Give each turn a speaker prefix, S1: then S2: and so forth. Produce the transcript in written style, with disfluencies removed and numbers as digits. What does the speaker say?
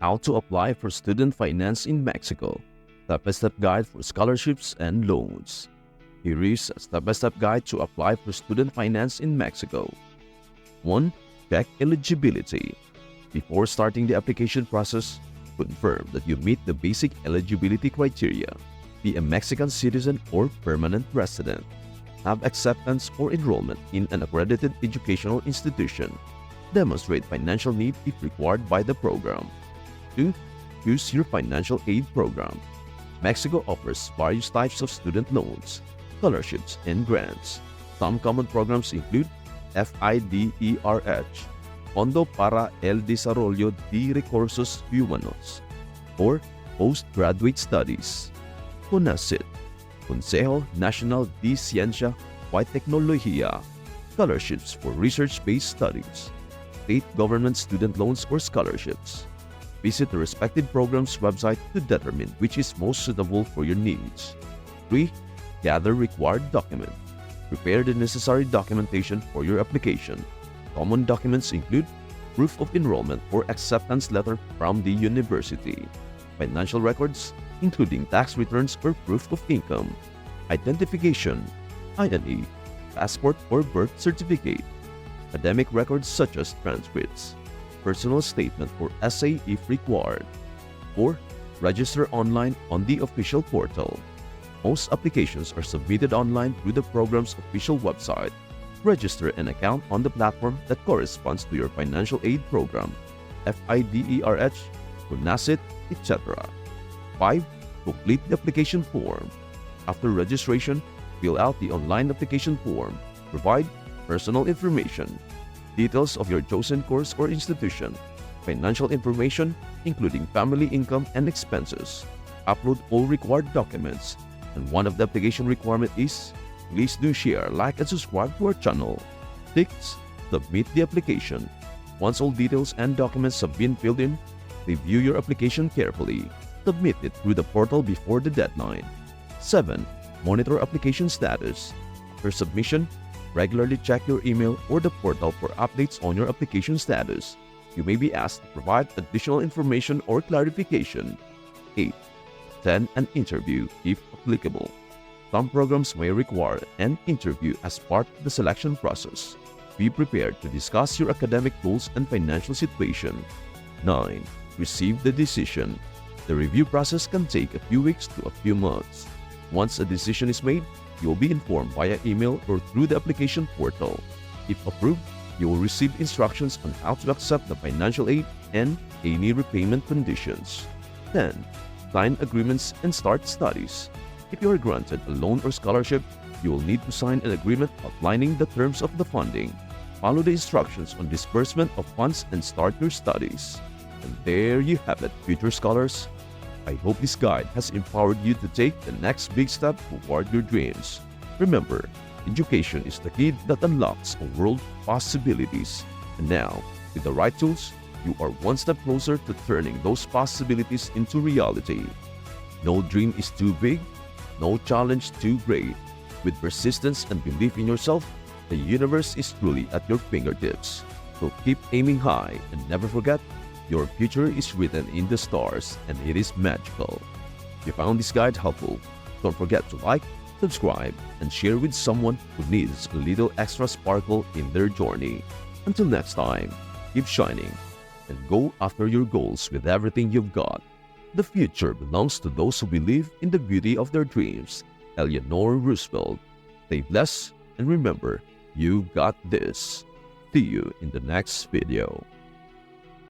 S1: How to apply for student finance in Mexico. Step-by-step guide for scholarships and loans. Here is a step-by-step guide to apply for student finance in Mexico. 1. Check eligibility. Before starting the application process, confirm that you meet the basic eligibility criteria. Be a Mexican citizen or permanent resident. Have acceptance or enrollment in an accredited educational institution. Demonstrate financial need if required by the program. 2. Choose your financial aid program. Mexico offers various types of student loans, scholarships, and grants. Some common programs include FIDERH, Fondo para el Desarrollo de Recursos Humanos, or postgraduate studies. CONACYT, Consejo Nacional de Ciencia y Tecnología, scholarships for research-based studies. State government student loans or scholarships. Visit the respective program's website to determine which is most suitable for your needs. 3. Gather required documents. Prepare the necessary documentation for your application. Common documents include proof of enrollment or acceptance letter from the university, financial records, including tax returns or proof of income, identification, INE, passport or birth certificate, academic records such as transcripts, personal statement or essay if required. 4. Register online on the official portal. Most applications are submitted online through the program's official website. Register an account on the platform that corresponds to your financial aid program, FIDERH, CONACYT, etc. 5. Complete the application form. After registration, fill out the online application form. Provide personal information, details of your chosen course or institution, financial information, including family income and expenses. Upload all required documents. And one of the application requirement is, please do share, like, and subscribe to our channel. 6. Submit the application. Once all details and documents have been filled in, review your application carefully. Submit it through the portal before the deadline. 7. Monitor application status. After submission, regularly check your email or the portal for updates on your application status. You may be asked to provide additional information or clarification. 8. Attend an interview if applicable. Some programs may require an interview as part of the selection process. Be prepared to discuss your academic goals and financial situation. 9. Receive the decision. The review process can take a few weeks to a few months. Once a decision is made, you will be informed via email or through the application portal. If approved, you will receive instructions on how to accept the financial aid and any repayment conditions. 10. Sign agreements and start studies. If you are granted a loan or scholarship, you will need to sign an agreement outlining the terms of the funding. Follow the instructions on disbursement of funds and start your studies. And there you have it, future scholars. I hope this guide has empowered you to take the next big step toward your dreams. Remember, education is the key that unlocks a world of possibilities. And now, with the right tools, you are one step closer to turning those possibilities into reality. No dream is too big, no challenge too great. With persistence and belief in yourself, the universe is truly at your fingertips. So keep aiming high and never forget, your future is written in the stars and it is magical. If you found this guide helpful, don't forget to like, subscribe, and share with someone who needs a little extra sparkle in their journey. Until next time, keep shining and go after your goals with everything you've got. The future belongs to those who believe in the beauty of their dreams. Eleanor Roosevelt. Stay blessed and remember, you got this. See you in the next video.